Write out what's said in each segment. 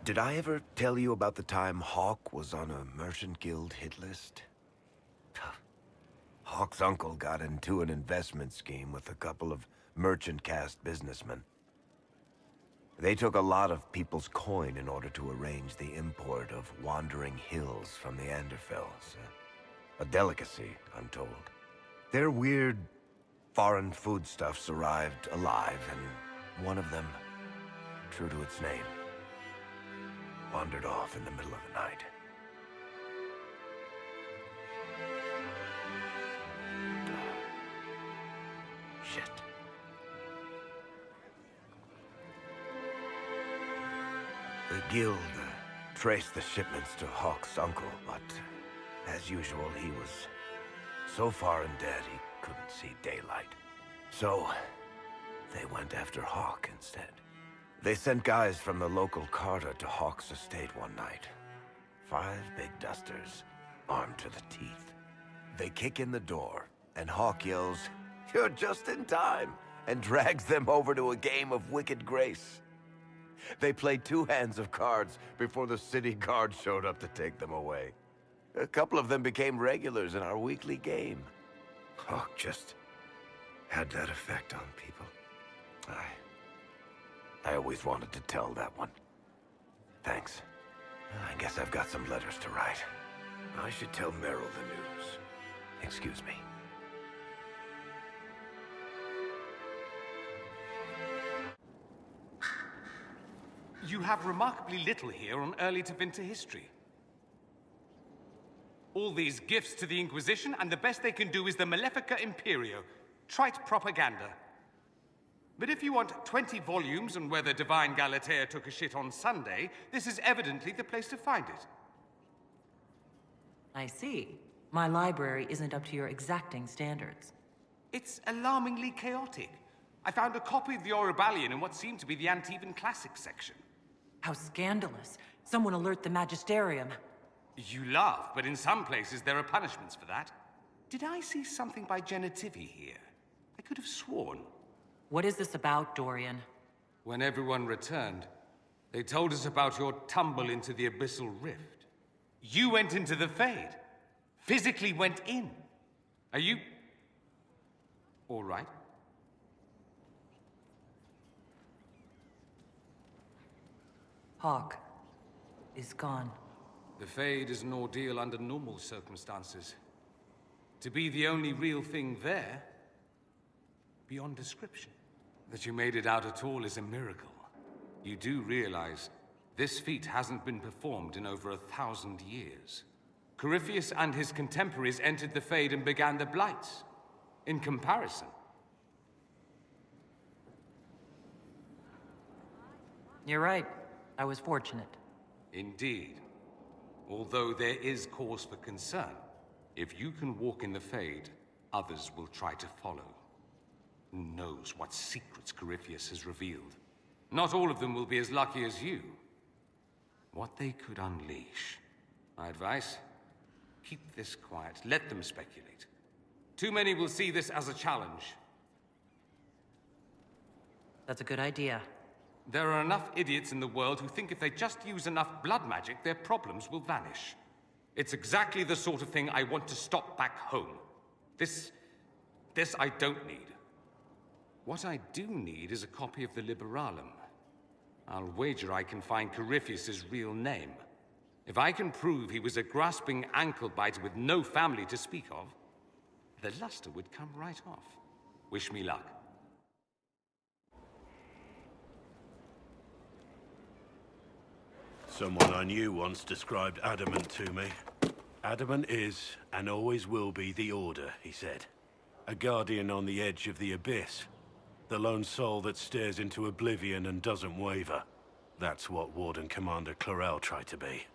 Did I ever tell you about the time Hawk was on a Merchant Guild hit list? Hawk's uncle got into an investment scheme with a couple of merchant caste businessmen. They took a lot of people's coin in order to arrange the import of wandering hills from the Anderfells. A delicacy, I'm told. Their weird, foreign foodstuffs arrived alive, and one of them, true to its name, wandered off in the middle of the night. Shit. The guild traced the shipments to Hawk's uncle, but as usual, he was so far in debt he couldn't see daylight. So, they went after Hawk instead. They sent guys from the local carter to Hawk's estate one night. 5 big dusters, armed to the teeth. They kick in the door, and Hawk yells, "You're just in time," and drags them over to a game of Wicked Grace. They played 2 hands of cards before the city guard showed up to take them away. A couple of them became regulars in our weekly game. Hawk just had that effect on people. I always wanted to tell that one. Thanks. I guess I've got some letters to write. I should tell Meryl the news. Excuse me. You have remarkably little here on early to winter history. All these gifts to the Inquisition, and the best they can do is the Malefica Imperio. Trite propaganda. But if you want 20 volumes on whether Divine Galatea took a shit on Sunday, this is evidently the place to find it. I see. My library isn't up to your exacting standards. It's alarmingly chaotic. I found a copy of the Oribalian in what seemed to be the Antivan Classics section. How scandalous. Someone alert the Magisterium. You laugh, but in some places there are punishments for that. Did I see something by Genitivi here? I could have sworn. What is this about, Dorian? When everyone returned, they told us about your tumble into the Abyssal Rift. You went into the Fade. Physically went in. Are you... all right? Hawk is gone. The Fade is an ordeal under normal circumstances. To be the only real thing there, beyond description. That you made it out at all is a miracle. You do realize this feat hasn't been performed in over 1,000 years. Corypheus and his contemporaries entered the Fade and began the Blights. In comparison. You're right. I was fortunate. Indeed. Although there is cause for concern. If you can walk in the Fade, others will try to follow. Who knows what secrets Corypheus has revealed? Not all of them will be as lucky as you. What they could unleash. My advice? Keep this quiet. Let them speculate. Too many will see this as a challenge. That's a good idea. There are enough idiots in the world who think if they just use enough blood magic, their problems will vanish. It's exactly the sort of thing I want to stop back home. This I don't need. What I do need is a copy of the Liberalum. I'll wager I can find Corypheus's real name. If I can prove he was a grasping ankle-biter with no family to speak of, the luster would come right off. Wish me luck. Someone I knew once described Adamant to me. Adamant is, and always will be, the Order, he said. A guardian on the edge of the abyss. The lone soul that stares into oblivion and doesn't waver. That's what Warden Commander Clarel tried to be.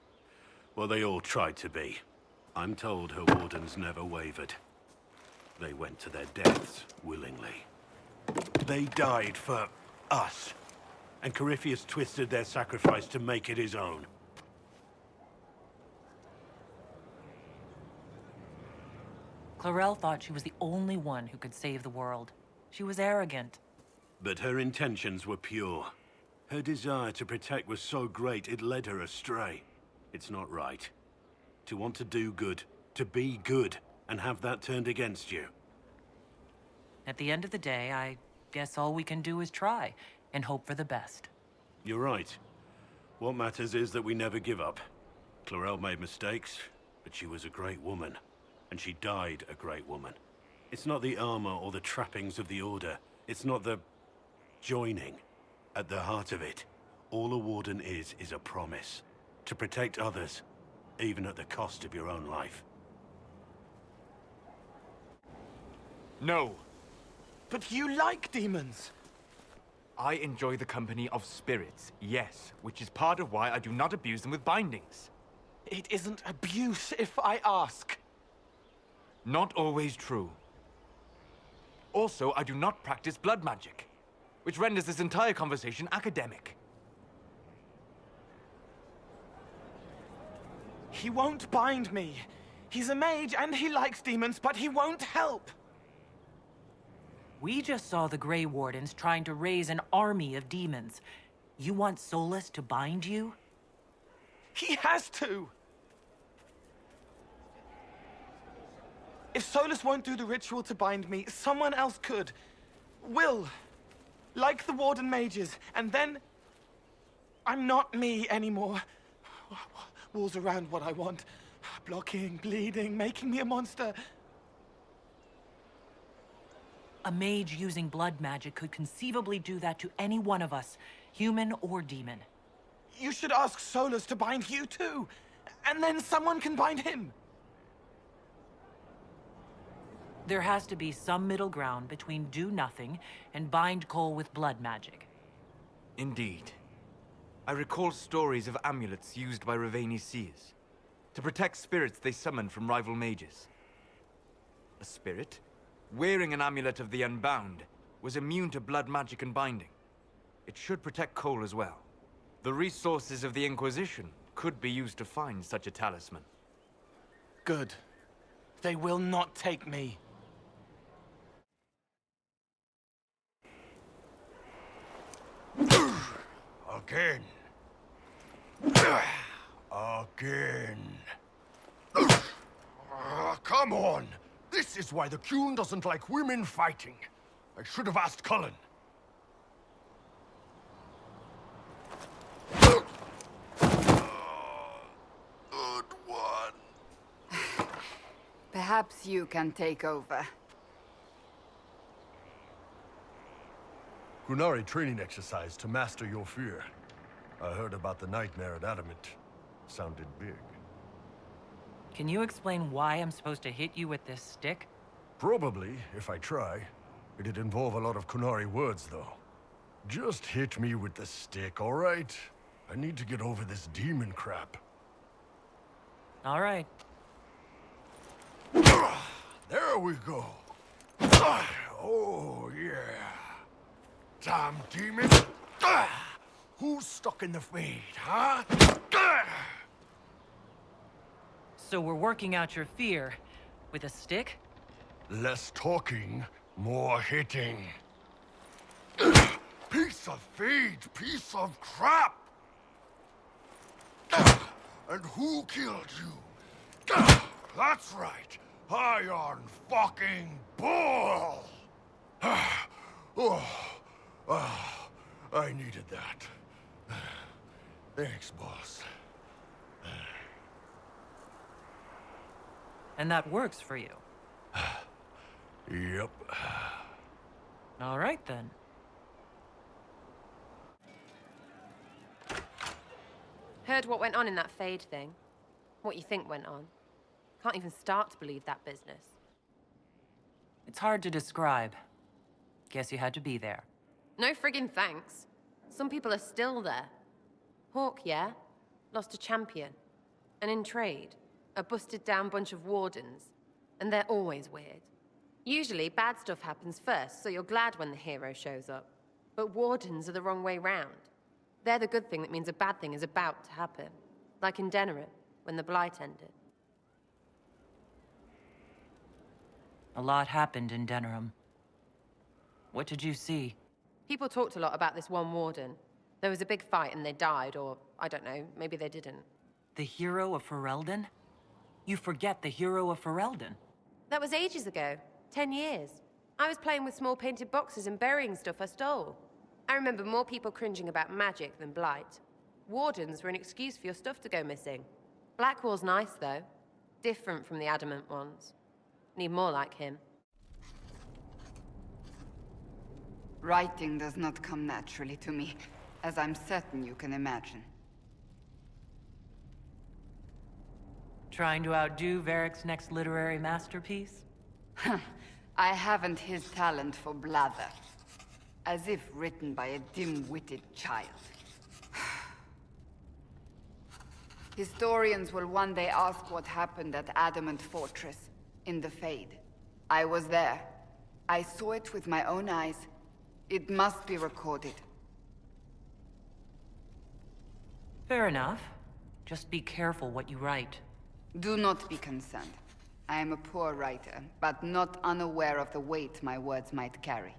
Well, they all tried to be. I'm told her wardens never wavered. They went to their deaths willingly. They died for us. And Corypheus twisted their sacrifice to make it his own. Clarel thought she was the only one who could save the world. She was arrogant. But her intentions were pure. Her desire to protect was so great it led her astray. It's not right. To want to do good, to be good, and have that turned against you. At the end of the day, I guess all we can do is try and hope for the best. You're right. What matters is that we never give up. Clarel made mistakes, but she was a great woman. And she died a great woman. It's not the armor or the trappings of the Order. It's not the joining. At the heart of it, all a Warden is a promise. To protect others, even at the cost of your own life. No. But you like demons! I enjoy the company of spirits, yes, which is part of why I do not abuse them with bindings. It isn't abuse if I ask. Not always true. Also, I do not practice blood magic, which renders this entire conversation academic. He won't bind me. He's a mage and he likes demons, but he won't help. We just saw the Grey Wardens trying to raise an army of demons. You want Solus to bind you? He has to! If Solus won't do the ritual to bind me, someone else could. Will. Like the Warden mages, and then... I'm not me anymore. Walls around what I want. Blocking, bleeding, making me a monster. A mage using blood magic could conceivably do that to any one of us, human or demon. You should ask Solus to bind you too. And then someone can bind him. There has to be some middle ground between do nothing and bind Cole with blood magic. Indeed. I recall stories of amulets used by Raveni seers to protect spirits they summoned from rival mages. A spirit, wearing an amulet of the Unbound, was immune to blood magic and binding. It should protect Cole as well. The resources of the Inquisition could be used to find such a talisman. Good. They will not take me. Again. Again. Come on! This is why the Qun doesn't like women fighting. I should have asked Cullen. Good one. Perhaps you can take over. Qunari training exercise to master your fear. I heard about the nightmare at Adamant. Sounded big. Can you explain why I'm supposed to hit you with this stick? Probably, if I try. It'd involve a lot of Qunari words, though. Just hit me with the stick, all right? I need to get over this demon crap. All right. There we go. Oh, yeah. Damn demon. Who's stuck in the fade, huh? So we're working out your fear with a stick? Less talking, more hitting. Piece of feed, piece of crap! And who killed you? That's right, Iron fucking Bull! I needed that. Thanks, boss. And that works for you? Yep. All right, then. Heard what went on in that Fade thing? What you think went on? Can't even start to believe that business. It's hard to describe. Guess you had to be there. No friggin' thanks. Some people are still there. Hawk, yeah? Lost a champion. And in trade, a busted down bunch of wardens. And they're always weird. Usually, bad stuff happens first, so you're glad when the hero shows up. But wardens are the wrong way round. They're the good thing that means a bad thing is about to happen. Like in Denerim, when the Blight ended. A lot happened in Denerim. What did you see? People talked a lot about this one warden. There was a big fight and they died, or I don't know, maybe they didn't. The hero of Ferelden? You forget the hero of Ferelden. That was ages ago. 10 years. I was playing with small painted boxes and burying stuff I stole. I remember more people cringing about magic than blight. Wardens were an excuse for your stuff to go missing. Blackwall's nice, though. Different from the adamant ones. Need more like him. Writing does not come naturally to me, as I'm certain you can imagine. Trying to outdo Varric's next literary masterpiece? I haven't his talent for blather. As if written by a dim-witted child. Historians will one day ask what happened at Adamant Fortress, in the Fade. I was there. I saw it with my own eyes. It must be recorded. Fair enough. Just be careful what you write. Do not be concerned. I am a poor writer, but not unaware of the weight my words might carry.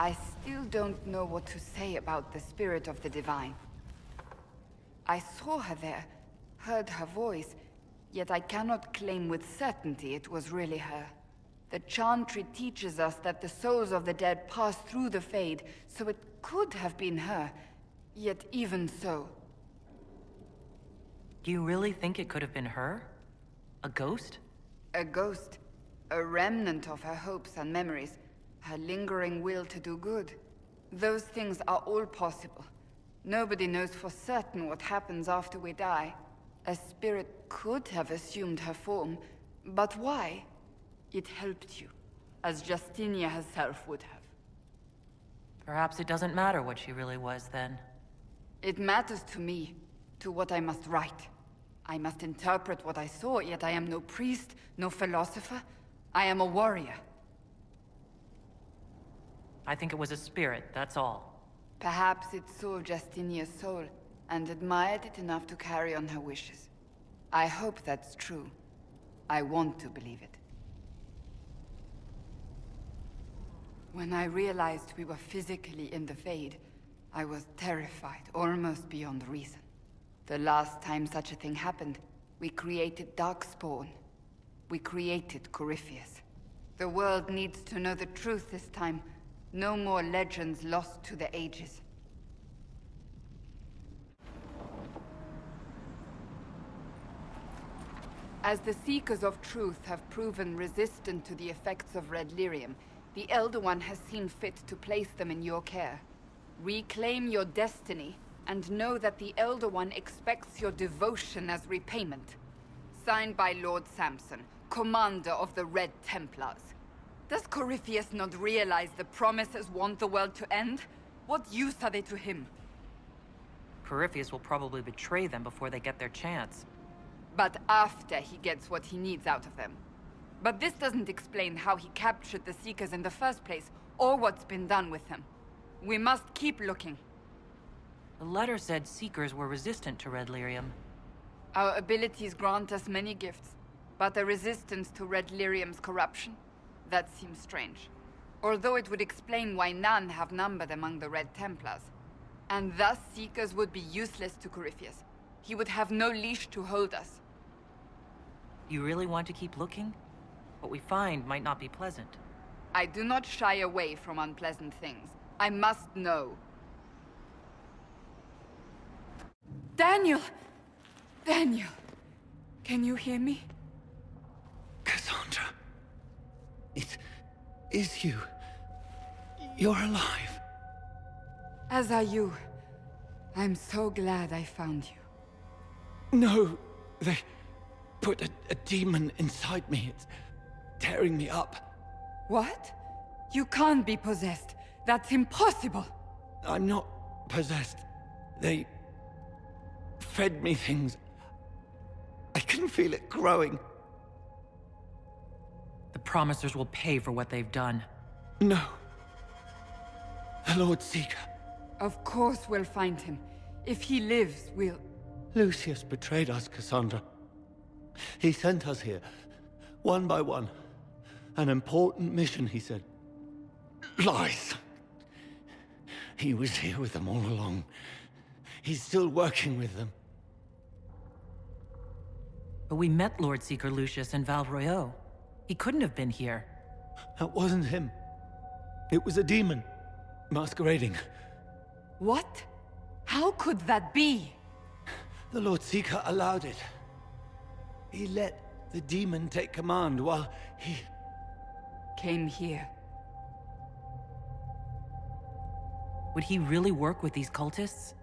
I still don't know what to say about the spirit of the divine. I saw her there, heard her voice, yet I cannot claim with certainty it was really her. The Chantry teaches us that the souls of the dead pass through the Fade, so it could have been her, yet even so. Do you really think it could have been her? A ghost? A ghost. A remnant of her hopes and memories. Her lingering will to do good. Those things are all possible. Nobody knows for certain what happens after we die. A spirit could have assumed her form, but why? It helped you, as Justinia herself would have. Perhaps it doesn't matter what she really was then. It matters to me, to what I must write. I must interpret what I saw, yet I am no priest, no philosopher. I am a warrior. I think it was a spirit, that's all. Perhaps it saw Justinia's soul, and admired it enough to carry on her wishes. I hope that's true. I want to believe it. When I realized we were physically in the Fade, I was terrified, almost beyond reason. The last time such a thing happened, we created Darkspawn. We created Corypheus. The world needs to know the truth this time. No more legends lost to the ages. As the Seekers of Truth have proven resistant to the effects of Red Lyrium, the Elder One has seen fit to place them in your care. Reclaim your destiny, and know that the Elder One expects your devotion as repayment. Signed by Lord Samson, Commander of the Red Templars. Does Corypheus not realize the promises want the world to end? What use are they to him? Corypheus will probably betray them before they get their chance. But after he gets what he needs out of them. But this doesn't explain how he captured the Seekers in the first place, or what's been done with them. We must keep looking. The letter said Seekers were resistant to Red Lyrium. Our abilities grant us many gifts, but a resistance to Red Lyrium's corruption? That seems strange. Although it would explain why none have numbered among the Red Templars. And thus Seekers would be useless to Corypheus. He would have no leash to hold us. You really want to keep looking? What we find might not be pleasant. I do not shy away from unpleasant things. I must know. Daniel! Daniel! Can you hear me? Cassandra. It is you. You're alive. As are you. I'm so glad I found you. No, they put a demon inside me. It's tearing me up. What? You can't be possessed. That's impossible. I'm not possessed. They fed me things. I can feel it growing. The Promisers will pay for what they've done. No. The Lord Seeker. Of course we'll find him. If he lives, we'll... Lucius betrayed us, Cassandra. He sent us here, one by one. An important mission, he said. Lies. He was here with them all along. He's still working with them. But we met Lord Seeker Lucius in Val Royeaux. He couldn't have been here. That wasn't him. It was a demon, masquerading. What? How could that be? The Lord Seeker allowed it. He let the demon take command while he... Came here. Would he really work with these cultists?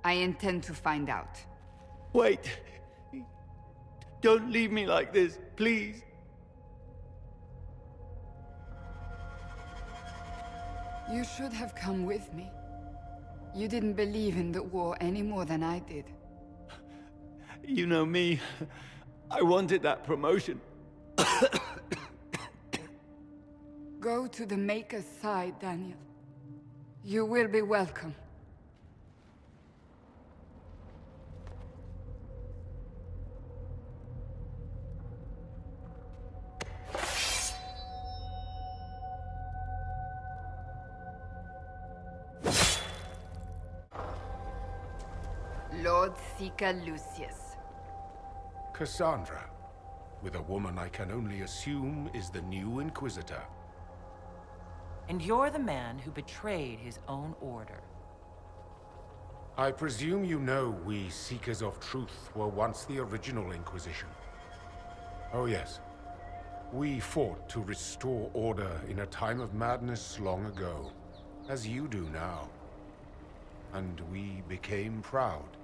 I intend to find out. Wait. Don't leave me like this, please. You should have come with me. You didn't believe in the war any more than I did. You know me. I wanted that promotion. Go to the Maker's side, Daniel. You will be welcome. Lord Seeker Lucius. Cassandra, with a woman I can only assume is the new Inquisitor. And you're the man who betrayed his own order. I presume you know we Seekers of Truth were once the original Inquisition. Oh yes. We fought to restore order in a time of madness long ago, as you do now. And we became proud.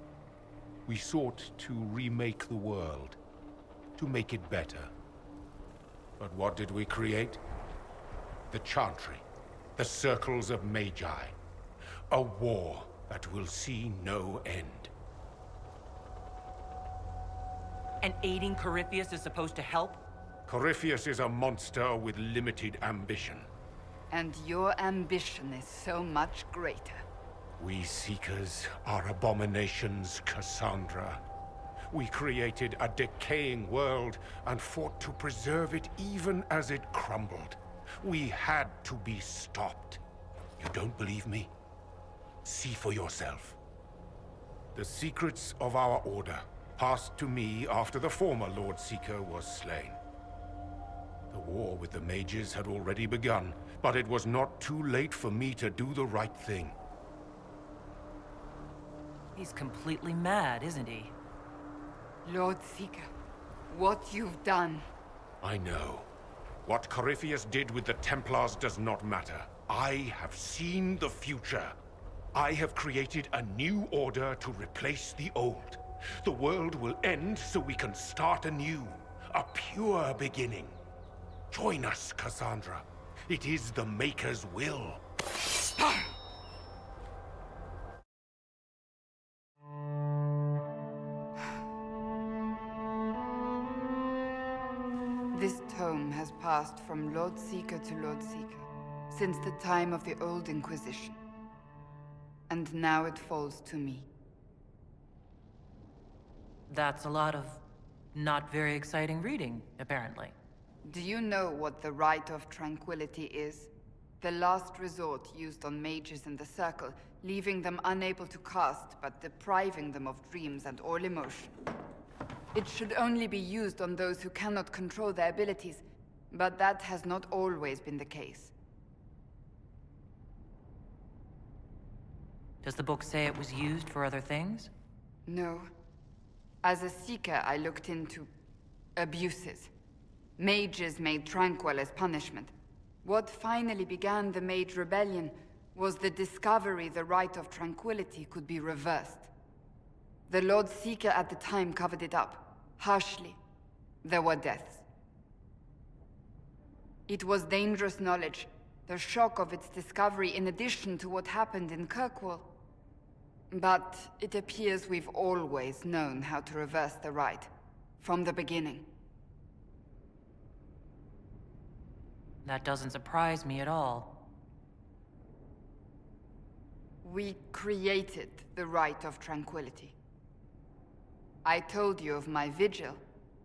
We sought to remake the world, to make it better. But what did we create? The Chantry, the Circles of Magi. A war that will see no end. And aiding Corypheus is supposed to help? Corypheus is a monster with limited ambition. And your ambition is so much greater. We Seekers are abominations, Cassandra. We created a decaying world and fought to preserve it even as it crumbled. We had to be stopped. You don't believe me? See for yourself. The secrets of our order passed to me after the former Lord Seeker was slain. The war with the mages had already begun, but it was not too late for me to do the right thing. He's completely mad, isn't he? Lord Seeker, what you've done... I know. What Corypheus did with the Templars does not matter. I have seen the future. I have created a new order to replace the old. The world will end so we can start anew. A pure beginning. Join us, Cassandra. It is the Maker's will. This tome has passed from Lord Seeker to Lord Seeker, since the time of the Old Inquisition. And now it falls to me. That's a lot of not very exciting reading, apparently. Do you know what the Rite of Tranquility is? The last resort used on mages in the Circle, leaving them unable to cast, but depriving them of dreams and all emotion. It should only be used on those who cannot control their abilities, but that has not always been the case. Does the book say it was used for other things? No. As a Seeker, I looked into abuses. Mages made Tranquil as punishment. What finally began the Mage Rebellion was the discovery the Rite of Tranquility could be reversed. The Lord Seeker at the time covered it up, harshly. There were deaths. It was dangerous knowledge, the shock of its discovery in addition to what happened in Kirkwall. But it appears we've always known how to reverse the Rite, from the beginning. That doesn't surprise me at all. We created the Rite of Tranquility. I told you of my vigil,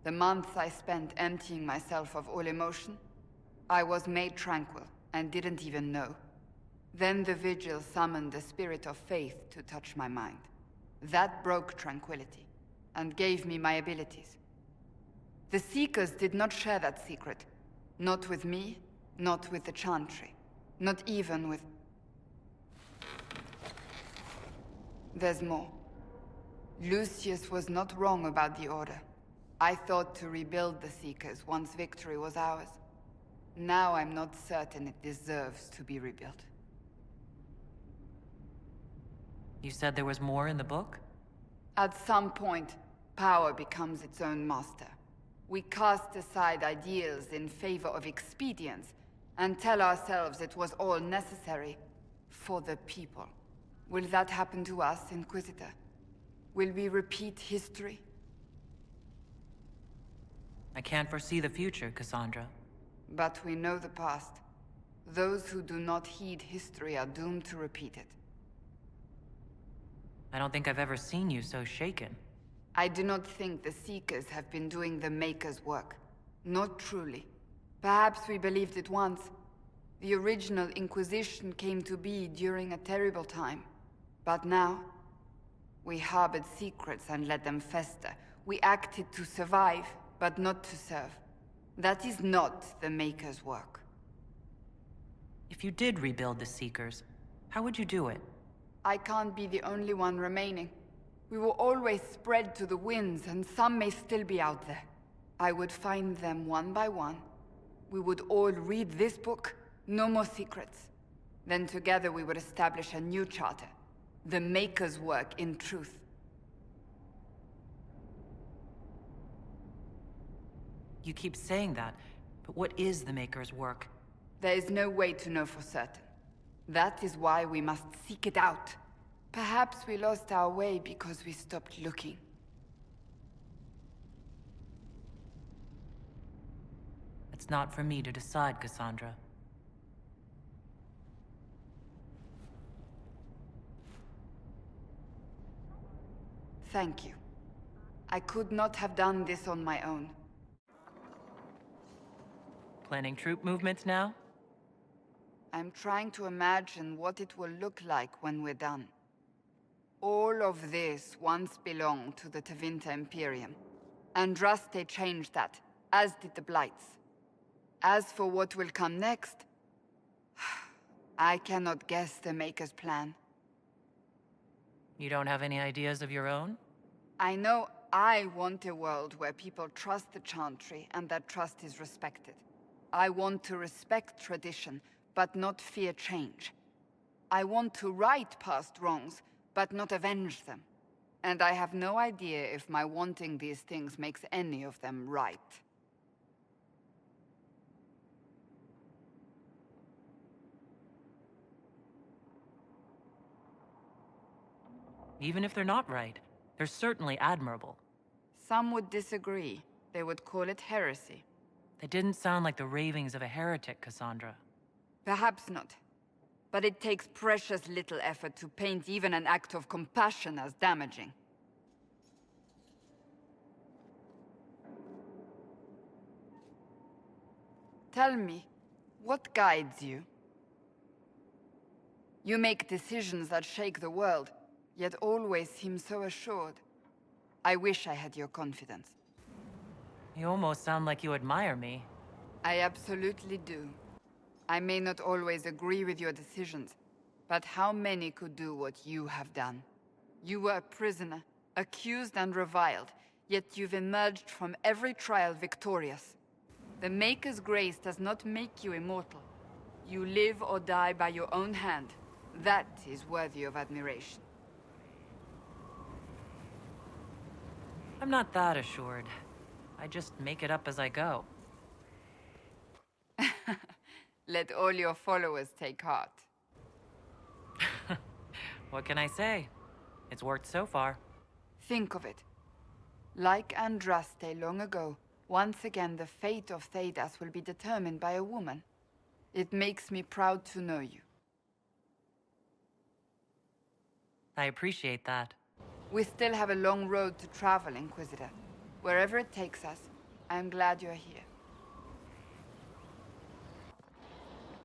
the months I spent emptying myself of all emotion. I was made tranquil, and didn't even know. Then the Vigil summoned the spirit of faith to touch my mind. That broke tranquility, and gave me my abilities. The Seekers did not share that secret. Not with me, not with the Chantry, not even with... There's more. Lucius was not wrong about the Order. I thought to rebuild the Seekers once victory was ours. Now I'm not certain it deserves to be rebuilt. You said there was more in the book? At some point, power becomes its own master. We cast aside ideals in favor of expedience, and tell ourselves it was all necessary for the people. Will that happen to us, Inquisitor? Will we repeat history? I can't foresee the future, Cassandra. But we know the past. Those who do not heed history are doomed to repeat it. I don't think I've ever seen you so shaken. I do not think the Seekers have been doing the Maker's work. Not truly. Perhaps we believed it once. The original Inquisition came to be during a terrible time. But now, we harbored secrets and let them fester. We acted to survive, but not to serve. That is not the Maker's work. If you did rebuild the Seekers, how would you do it? I can't be the only one remaining. We will always spread to the winds, and some may still be out there. I would find them one by one. We would all read this book, no more secrets. Then together we would establish a new charter. The Maker's work in truth. You keep saying that, but what is the Maker's work? There is no way to know for certain. That is why we must seek it out. Perhaps we lost our way because we stopped looking. It's not for me to decide, Cassandra. Thank you. I could not have done this on my own. Planning troop movements now? I'm trying to imagine what it will look like when we're done. All of this once belonged to the Tevinter Imperium. Andraste changed that, as did the Blights. As for what will come next, I cannot guess the Maker's plan. You don't have any ideas of your own? I know I want a world where people trust the Chantry and that trust is respected. I want to respect tradition, but not fear change. I want to right past wrongs, but not avenge them. And I have no idea if my wanting these things makes any of them right. Even if they're not right, they're certainly admirable. Some would disagree. They would call it heresy. They didn't sound like the ravings of a heretic, Cassandra. Perhaps not. But it takes precious little effort to paint even an act of compassion as damaging. Tell me, what guides you? You make decisions that shake the world, yet always seem so assured. I wish I had your confidence. You almost sound like you admire me. I absolutely do. I may not always agree with your decisions, but how many could do what you have done? You were a prisoner, accused and reviled, yet you've emerged from every trial victorious. The Maker's grace does not make you immortal. You live or die by your own hand. That is worthy of admiration. I'm not that assured. I just make it up as I go. Let all your followers take heart. What can I say? It's worked so far. Think of it. Like Andraste long ago, once again the fate of Thedas will be determined by a woman. It makes me proud to know you. I appreciate that. We still have a long road to travel, Inquisitor. Wherever it takes us, I'm glad you're here.